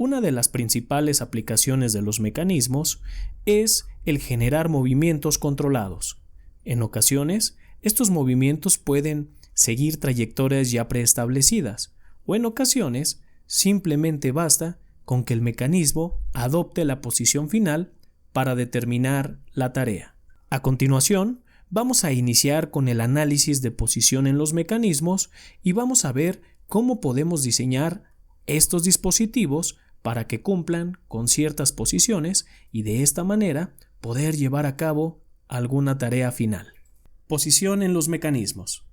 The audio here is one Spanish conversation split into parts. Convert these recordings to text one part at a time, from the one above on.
Una de las principales aplicaciones de los mecanismos es el generar movimientos controlados. En ocasiones, estos movimientos pueden seguir trayectorias ya preestablecidas, o en ocasiones, simplemente basta con que el mecanismo adopte la posición final para determinar la tarea. A continuación, vamos a iniciar con el análisis de posición en los mecanismos y vamos a ver cómo podemos diseñar estos dispositivos para que cumplan con ciertas posiciones y de esta manera poder llevar a cabo alguna tarea final. Posición en los mecanismos.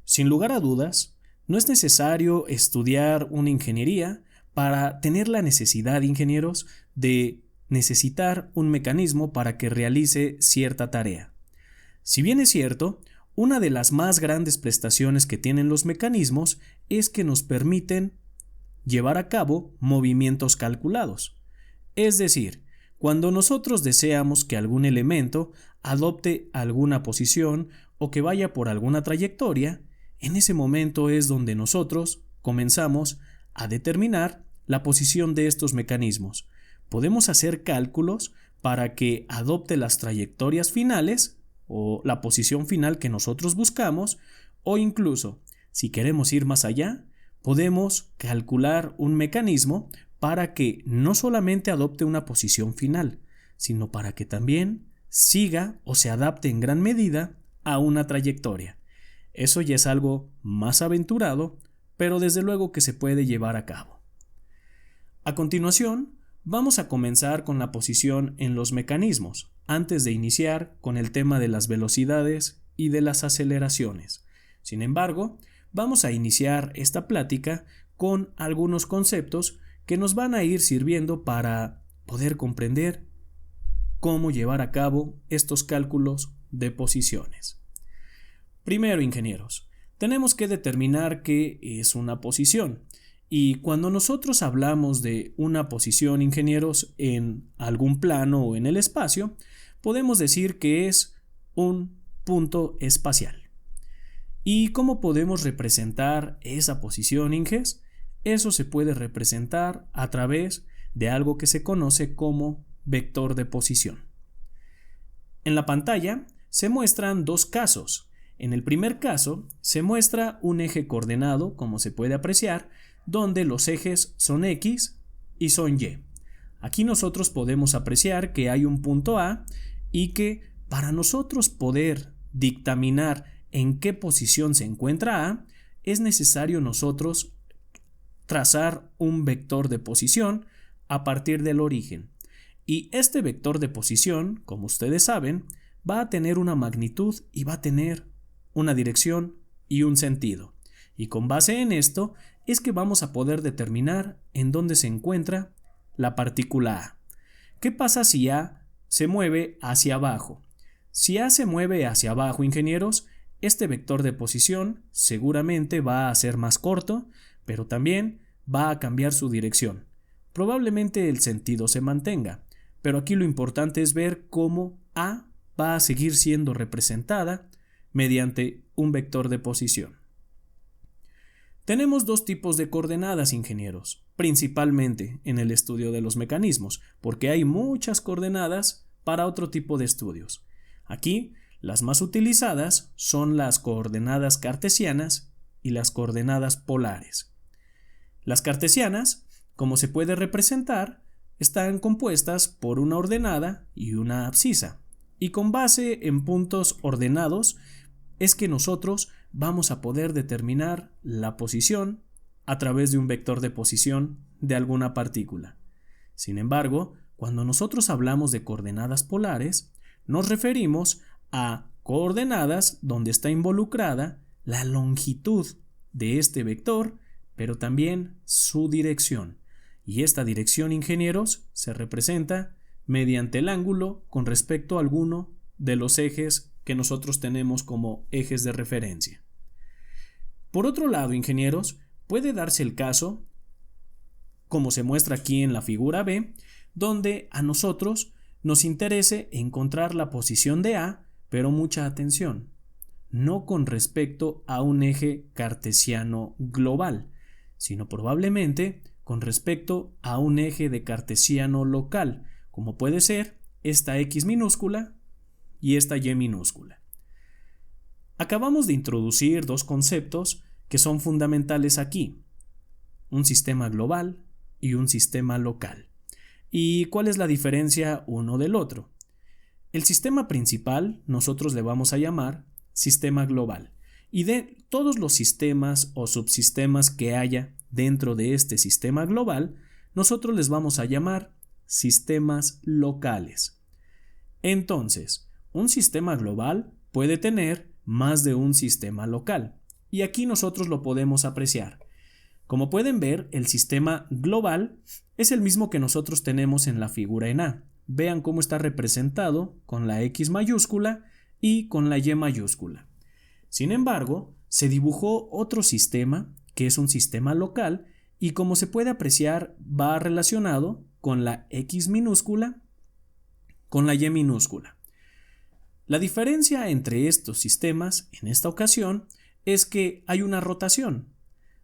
Sin lugar a dudas, no es necesario estudiar una ingeniería para tener la necesidad, ingenieros, de necesitar un mecanismo para que realice cierta tarea. Si bien es cierto, una de las más grandes prestaciones que tienen los mecanismos es que nos permiten llevar a cabo movimientos calculados. Es decir, cuando nosotros deseamos que algún elemento adopte alguna posición o que vaya por alguna trayectoria, en ese momento es donde nosotros comenzamos a determinar la posición de estos mecanismos. Podemos hacer cálculos para que adopte las trayectorias finales o la posición final que nosotros buscamos, o incluso, si queremos ir más allá, podemos calcular un mecanismo para que no solamente adopte una posición final, sino para que también siga o se adapte en gran medida a una trayectoria. Eso ya es algo más aventurado, pero desde luego que se puede llevar a cabo. A continuación, vamos a comenzar con la posición en los mecanismos, antes de iniciar con el tema de las velocidades y de las aceleraciones. Sin embargo, vamos a iniciar esta plática con algunos conceptos que nos van a ir sirviendo para poder comprender cómo llevar a cabo estos cálculos de posiciones. Primero, ingenieros, tenemos que determinar qué es una posición. Y cuando nosotros hablamos de una posición, ingenieros, en algún plano o en el espacio, podemos decir que es un punto espacial. ¿Y cómo podemos representar esa posición, Inges? Eso se puede representar a través de algo que se conoce como vector de posición. En la pantalla se muestran dos casos. En el primer caso se muestra un eje coordenado, como se puede apreciar, donde los ejes son X y son Y. Aquí nosotros podemos apreciar que hay un punto A y que para nosotros poder dictaminar en qué posición se encuentra A, es necesario nosotros trazar un vector de posición a partir del origen. Y este vector de posición, como ustedes saben, va a tener una magnitud y va a tener una dirección y un sentido. Y con base en esto es que vamos a poder determinar en dónde se encuentra la partícula A. ¿Qué pasa si A se mueve hacia abajo? Si A se mueve hacia abajo, ingenieros, este vector de posición seguramente va a ser más corto, pero también va a cambiar su dirección. Probablemente el sentido se mantenga, pero aquí lo importante es ver cómo A va a seguir siendo representada mediante un vector de posición. Tenemos dos tipos de coordenadas, ingenieros, principalmente en el estudio de los mecanismos, porque hay muchas coordenadas para otro tipo de estudios. Aquí, las más utilizadas son las coordenadas cartesianas y las coordenadas polares. Las cartesianas, como se puede representar, están compuestas por una ordenada y una abscisa, y con base en puntos ordenados es que nosotros vamos a poder determinar la posición a través de un vector de posición de alguna partícula. Sin embargo, cuando nosotros hablamos de coordenadas polares, nos referimos a coordenadas donde está involucrada la longitud de este vector, pero también su dirección. Y esta dirección, ingenieros, se representa mediante el ángulo con respecto a alguno de los ejes que nosotros tenemos como ejes de referencia. Por otro lado, ingenieros, puede darse el caso, como se muestra aquí en la figura B, donde a nosotros nos interese encontrar la posición de A, pero mucha atención, no con respecto a un eje cartesiano global, sino probablemente con respecto a un eje de cartesiano local, como puede ser esta X minúscula y esta Y minúscula. Acabamos de introducir dos conceptos que son fundamentales aquí: un sistema global y un sistema local. ¿Y cuál es la diferencia uno del otro? El sistema principal nosotros le vamos a llamar sistema global, y de todos los sistemas o subsistemas que haya dentro de este sistema global, nosotros les vamos a llamar sistemas locales. Entonces, un sistema global puede tener más de un sistema local, y aquí nosotros lo podemos apreciar. Como pueden ver, el sistema global es el mismo que nosotros tenemos en la figura en A. Vean cómo está representado con la X mayúscula y con la Y mayúscula. Sin embargo, se dibujó otro sistema que es un sistema local y, como se puede apreciar, va relacionado con la X minúscula con la Y minúscula. La diferencia entre estos sistemas en esta ocasión es que hay una rotación.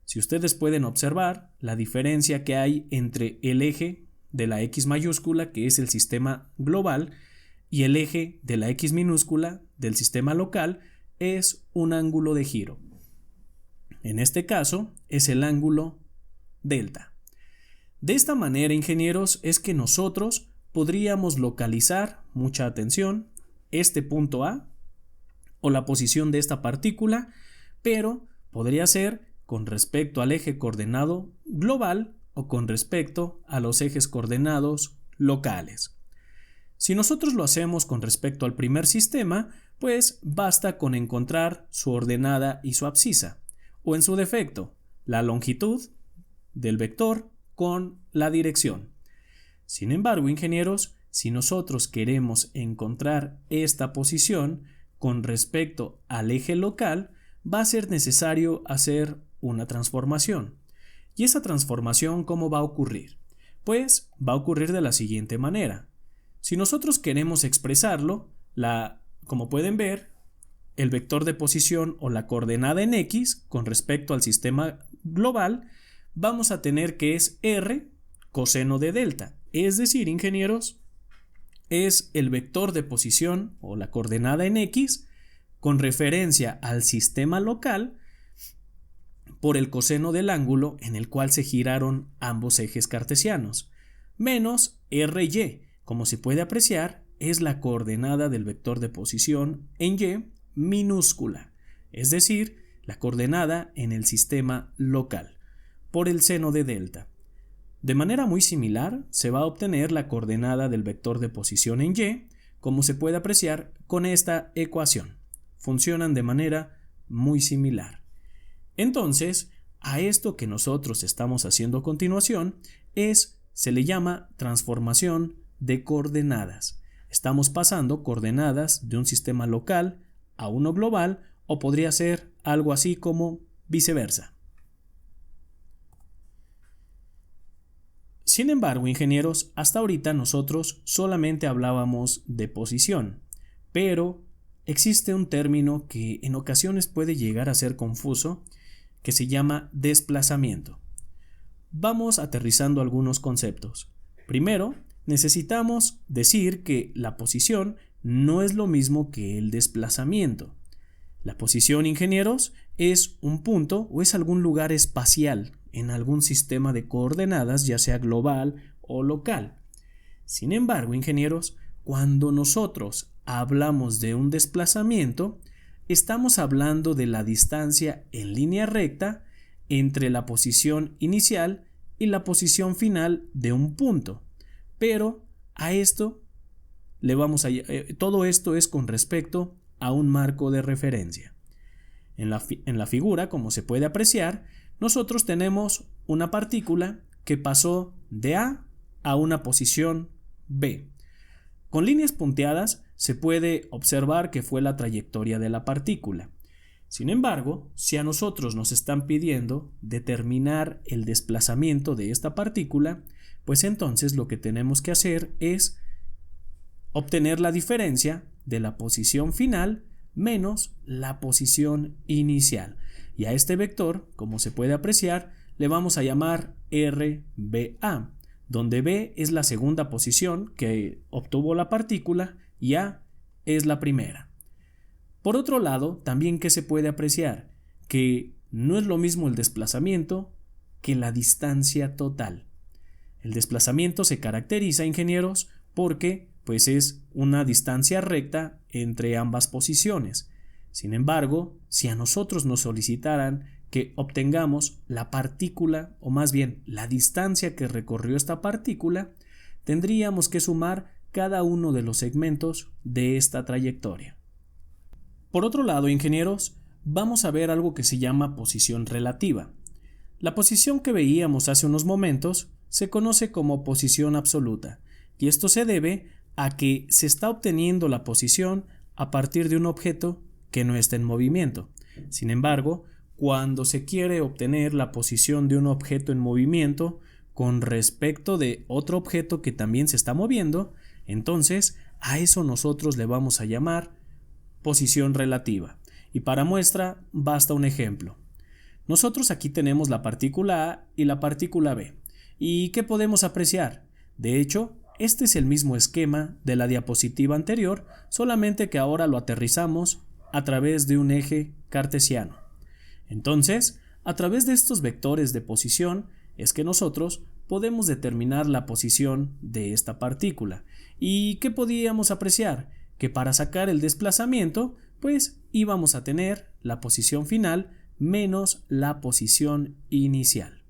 Si ustedes pueden observar la diferencia que hay entre el eje de la X mayúscula, que es el sistema global, y el eje de la X minúscula del sistema local, es un ángulo de giro. En este caso es el ángulo delta. De esta manera, ingenieros, es que nosotros podríamos localizar, mucha atención, este punto A o la posición de esta partícula, pero podría ser con respecto al eje coordenado global o con respecto a los ejes coordenados locales. Si nosotros lo hacemos con respecto al primer sistema, pues basta con encontrar su ordenada y su abscisa, o en su defecto, la longitud del vector con la dirección. Sin embargo, ingenieros, si nosotros queremos encontrar esta posición con respecto al eje local, va a ser necesario hacer una transformación. ¿Y esa transformación cómo va a ocurrir? Pues va a ocurrir de la siguiente manera. Si nosotros queremos expresarlo, como pueden ver, el vector de posición o la coordenada en X con respecto al sistema global, vamos a tener que es R coseno de delta. Es decir, ingenieros, es el vector de posición o la coordenada en X con referencia al sistema local por el coseno del ángulo en el cual se giraron ambos ejes cartesianos, menos RY, como se puede apreciar, es la coordenada del vector de posición en Y minúscula, es decir, la coordenada en el sistema local, por el seno de delta. De manera muy similar, se va a obtener la coordenada del vector de posición en Y, como se puede apreciar con esta ecuación. Funcionan de manera muy similar. Entonces, a esto que nosotros estamos haciendo a continuación se le llama transformación de coordenadas. Estamos pasando coordenadas de un sistema local a uno global, o podría ser algo así como viceversa. Sin embargo, ingenieros, hasta ahorita nosotros solamente hablábamos de posición, pero existe un término que en ocasiones puede llegar a ser confuso, que se llama desplazamiento. Vamos aterrizando algunos conceptos. Primero, necesitamos decir que la posición no es lo mismo que el desplazamiento. La posición, ingenieros, es un punto o es algún lugar espacial en algún sistema de coordenadas, ya sea global o local. Sin embargo, ingenieros, cuando nosotros hablamos de un desplazamiento, estamos hablando de la distancia en línea recta entre la posición inicial y la posición final de un punto. Pero a esto todo esto es con respecto a un marco de referencia. En la figura, como se puede apreciar, nosotros tenemos una partícula que pasó de A a una posición B. Con líneas punteadas se puede observar que fue la trayectoria de la partícula. Sin embargo, si a nosotros nos están pidiendo determinar el desplazamiento de esta partícula, pues entonces lo que tenemos que hacer es obtener la diferencia de la posición final menos la posición inicial. Y a este vector, como se puede apreciar, le vamos a llamar RBA, donde B es la segunda posición que obtuvo la partícula y A es la primera. Por otro lado, también que se puede apreciar que no es lo mismo el desplazamiento que la distancia total. El desplazamiento se caracteriza, ingenieros, porque pues es una distancia recta entre ambas posiciones. Sin embargo, si a nosotros nos solicitaran que obtengamos la partícula, o más bien la distancia que recorrió esta partícula, tendríamos que sumar cada uno de los segmentos de esta trayectoria. Por otro lado, ingenieros, vamos a ver algo que se llama posición relativa. La posición que veíamos hace unos momentos se conoce como posición absoluta, y esto se debe a que se está obteniendo la posición a partir de un objeto que no está en movimiento. Sin embargo, cuando se quiere obtener la posición de un objeto en movimiento con respecto de otro objeto que también se está moviendo, entonces a eso nosotros le vamos a llamar posición relativa. Y para muestra basta un ejemplo. Nosotros aquí tenemos la partícula A y la partícula B. ¿Y qué podemos apreciar? De hecho, este es el mismo esquema de la diapositiva anterior, solamente que ahora lo aterrizamos a través de un eje cartesiano. Entonces, a través de estos vectores de posición es que nosotros podemos determinar la posición de esta partícula. ¿Y qué podíamos apreciar? Que para sacar el desplazamiento, pues íbamos a tener la posición final menos la posición inicial.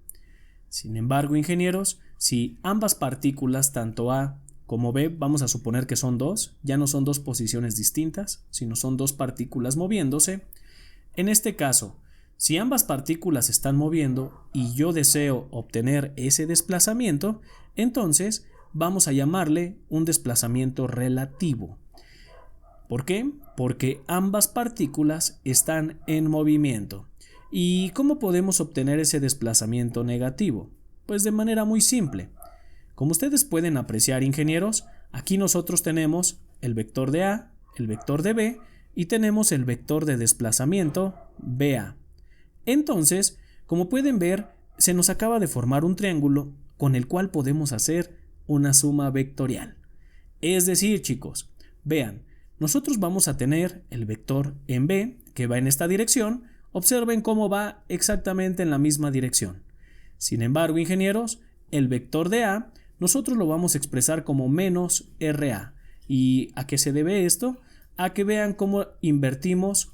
Sin embargo, ingenieros, si ambas partículas, tanto A como B, vamos a suponer que son dos, ya no son dos posiciones distintas, sino son dos partículas moviéndose. En este caso, si ambas partículas se están moviendo y yo deseo obtener ese desplazamiento, entonces vamos a llamarle un desplazamiento relativo. ¿Por qué? Porque ambas partículas están en movimiento. ¿Y cómo podemos obtener ese desplazamiento negativo? Pues de manera muy simple. Como ustedes pueden apreciar, ingenieros, aquí nosotros tenemos el vector de A, el vector de B y tenemos el vector de desplazamiento BA. Entonces, como pueden ver, se nos acaba de formar un triángulo con el cual podemos hacer una suma vectorial. Es decir, chicos, vean, nosotros vamos a tener el vector en B que va en esta dirección. Observen cómo va exactamente en la misma dirección. Sin embargo, ingenieros, el vector de A nosotros lo vamos a expresar como menos RA. ¿Y a qué se debe esto? A que vean cómo invertimos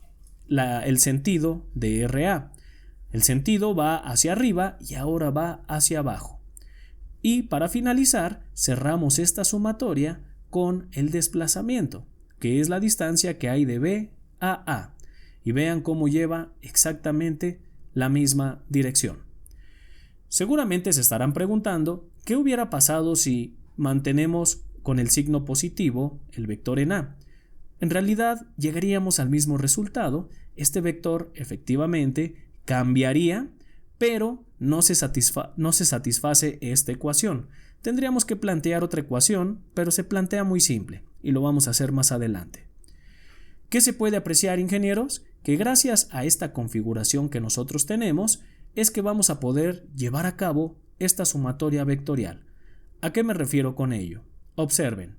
el sentido de RA. El sentido va hacia arriba y ahora va hacia abajo. Y para finalizar, cerramos esta sumatoria con el desplazamiento, que es la distancia que hay de B a A. Y vean cómo lleva exactamente la misma dirección. Seguramente se estarán preguntando qué hubiera pasado si mantenemos con el signo positivo el vector en A. En realidad llegaríamos al mismo resultado. Este vector efectivamente cambiaría, pero no se satisface esta ecuación. Tendríamos que plantear otra ecuación, pero se plantea muy simple y lo vamos a hacer más adelante. ¿Qué se puede apreciar, ingenieros? Que gracias a esta configuración que nosotros tenemos es que vamos a poder llevar a cabo esta sumatoria vectorial. ¿A qué me refiero con ello? Observen.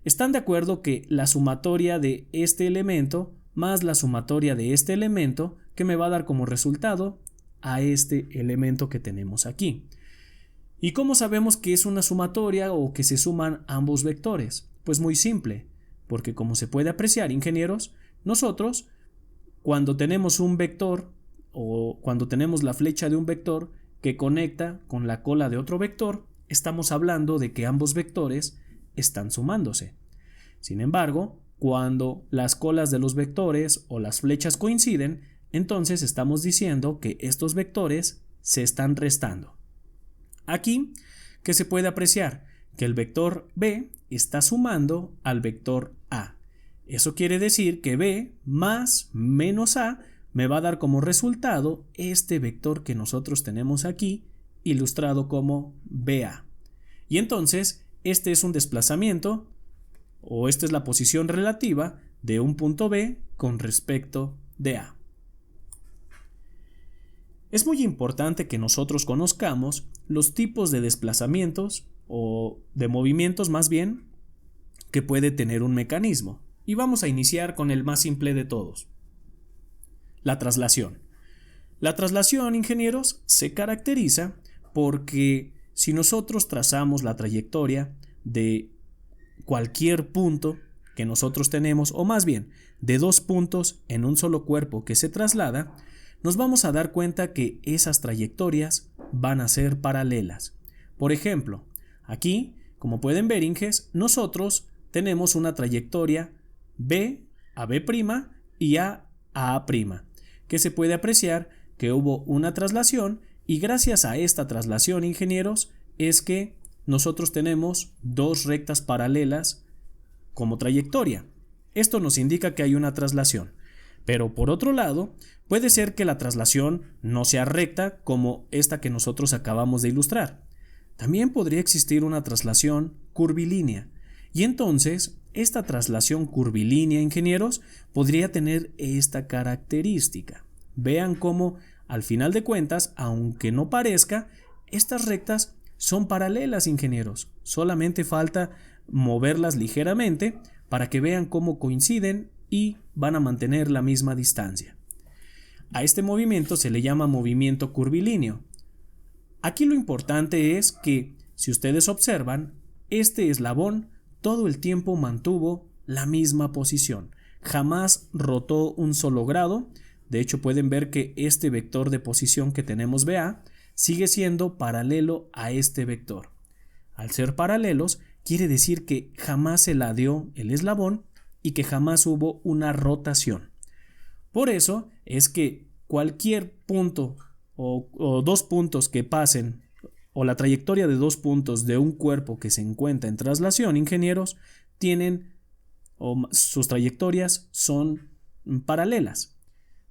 ¿Están de acuerdo que la sumatoria de este elemento más la sumatoria de este elemento que me va a dar como resultado a este elemento que tenemos aquí? ¿Y cómo sabemos que es una sumatoria o que se suman ambos vectores? Pues muy simple, porque como se puede apreciar, ingenieros, nosotros cuando tenemos un vector o cuando tenemos la flecha de un vector que conecta con la cola de otro vector, estamos hablando de que ambos vectores están sumándose. Sin embargo, cuando las colas de los vectores o las flechas coinciden, entonces estamos diciendo que estos vectores se están restando. Aquí, ¿qué se puede apreciar? Que el vector B está sumando al vector A. Eso quiere decir que B más menos A me va a dar como resultado este vector que nosotros tenemos aquí, ilustrado como BA. Y entonces, este es un desplazamiento, o esta es la posición relativa de un punto B con respecto de A. Es muy importante que nosotros conozcamos los tipos de desplazamientos o de movimientos más bien que puede tener un mecanismo. Y vamos a iniciar con el más simple de todos, la traslación. La traslación, ingenieros, se caracteriza porque si nosotros trazamos la trayectoria de cualquier punto que nosotros tenemos, o más bien de dos puntos en un solo cuerpo que se traslada, nos vamos a dar cuenta que esas trayectorias van a ser paralelas. Por ejemplo, aquí, como pueden ver, Inges, nosotros tenemos una trayectoria B a B' y A a A', que se puede apreciar que hubo una traslación y gracias a esta traslación, ingenieros, es que nosotros tenemos dos rectas paralelas como trayectoria. Esto nos indica que hay una traslación. Pero por otro lado, puede ser que la traslación no sea recta como esta que nosotros acabamos de ilustrar. También podría existir una traslación curvilínea. Y entonces, esta traslación curvilínea, ingenieros, podría tener esta característica. Vean cómo, al final de cuentas, aunque no parezca, estas rectas son paralelas, ingenieros. Solamente falta moverlas ligeramente para que vean cómo coinciden y van a mantener la misma distancia. A este movimiento se le llama movimiento curvilíneo. Aquí lo importante es que, si ustedes observan, este eslabón todo el tiempo mantuvo la misma posición. Jamás rotó un solo grado. De hecho, pueden ver que este vector de posición que tenemos BA sigue siendo paralelo a este vector. Al ser paralelos, quiere decir que jamás se ladeó el eslabón y que jamás hubo una rotación. Por eso es que cualquier punto o dos puntos que pasen, o la trayectoria de dos puntos de un cuerpo que se encuentra en traslación, ingenieros, sus trayectorias son paralelas.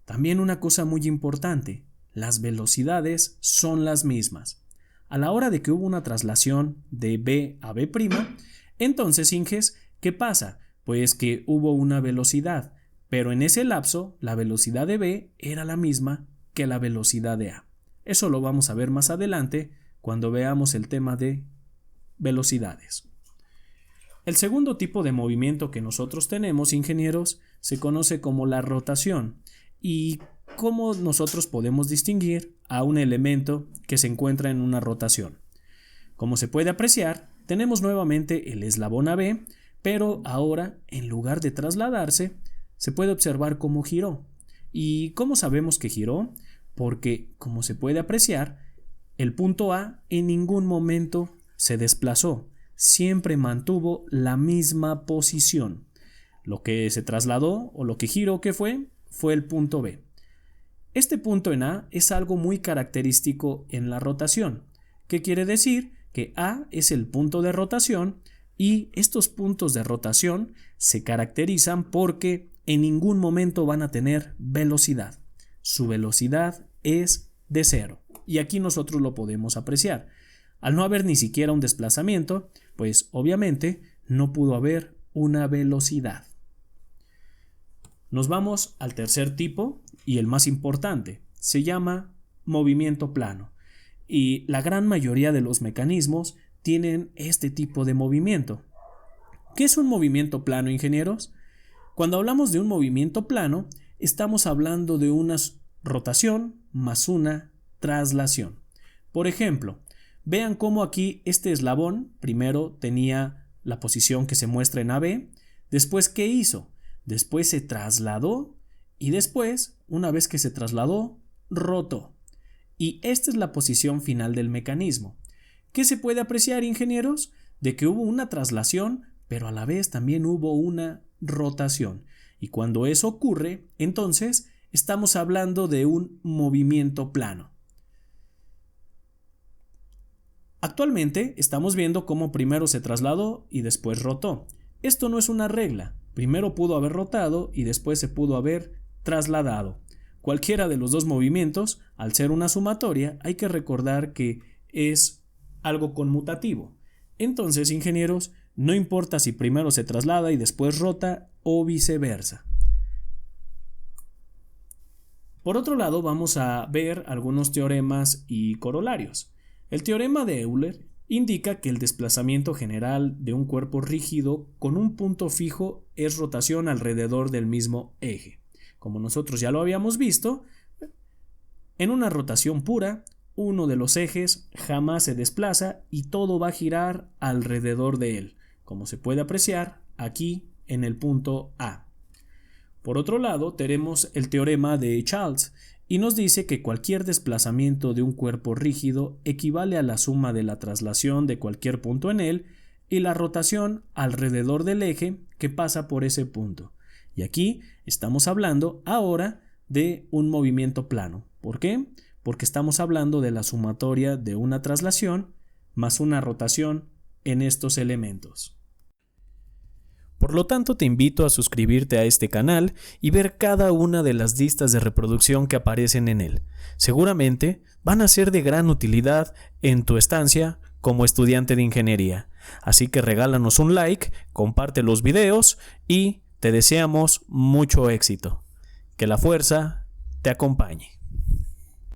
También una cosa muy importante, las velocidades son las mismas. A la hora de que hubo una traslación de B a B', entonces, Inges, ¿qué pasa? Pues que hubo una velocidad, pero en ese lapso la velocidad de B era la misma que la velocidad de A. Eso lo vamos a ver más adelante cuando veamos el tema de velocidades. El segundo tipo de movimiento que nosotros tenemos, ingenieros, se conoce como la rotación. ¿Y cómo nosotros podemos distinguir a un elemento que se encuentra en una rotación? Como se puede apreciar, tenemos nuevamente el eslabón AB, pero ahora, en lugar de trasladarse, se puede observar cómo giró. ¿Y cómo sabemos que giró? Porque, como se puede apreciar, el punto A en ningún momento se desplazó, siempre mantuvo la misma posición. Lo que se trasladó o lo que giró, ¿qué fue? Fue el punto B. Este punto en A es algo muy característico en la rotación. ¿Qué quiere decir? Que A es el punto de rotación y estos puntos de rotación se caracterizan porque en ningún momento van a tener velocidad. Su velocidad es de cero. Y aquí nosotros lo podemos apreciar. Al no haber ni siquiera un desplazamiento, pues obviamente no pudo haber una velocidad. Nos vamos al tercer tipo y el más importante. Se llama movimiento plano. Y la gran mayoría de los mecanismos tienen este tipo de movimiento. ¿Qué es un movimiento plano, ingenieros? Cuando hablamos de un movimiento plano, estamos hablando de una rotación más una traslación. Por ejemplo, vean cómo aquí este eslabón primero tenía la posición que se muestra en AB, después ¿qué hizo? Después se trasladó y después, una vez que se trasladó, rotó. Y esta es la posición final del mecanismo. ¿Qué se puede apreciar, ingenieros? De que hubo una traslación, pero a la vez también hubo una rotación. Y cuando eso ocurre, entonces estamos hablando de un movimiento plano. Actualmente estamos viendo cómo primero se trasladó y después rotó. Esto no es una regla. Primero pudo haber rotado y después se pudo haber trasladado. Cualquiera de los dos movimientos, al ser una sumatoria, hay que recordar que es algo conmutativo. Entonces, ingenieros, no importa si primero se traslada y después rota o viceversa. Por otro lado, vamos a ver algunos teoremas y corolarios. El teorema de Euler indica que el desplazamiento general de un cuerpo rígido con un punto fijo es rotación alrededor del mismo eje. Como nosotros ya lo habíamos visto, en una rotación pura, uno de los ejes jamás se desplaza y todo va a girar alrededor de él, como se puede apreciar aquí en el punto A. Por otro lado, tenemos el teorema de Charles y nos dice que cualquier desplazamiento de un cuerpo rígido equivale a la suma de la traslación de cualquier punto en él y la rotación alrededor del eje que pasa por ese punto. Y aquí estamos hablando ahora de un movimiento plano. ¿Por qué? Porque estamos hablando de la sumatoria de una traslación más una rotación en estos elementos. Por lo tanto, te invito a suscribirte a este canal y ver cada una de las listas de reproducción que aparecen en él. Seguramente van a ser de gran utilidad en tu estancia como estudiante de ingeniería. Así que regálanos un like, comparte los videos y te deseamos mucho éxito. Que la fuerza te acompañe.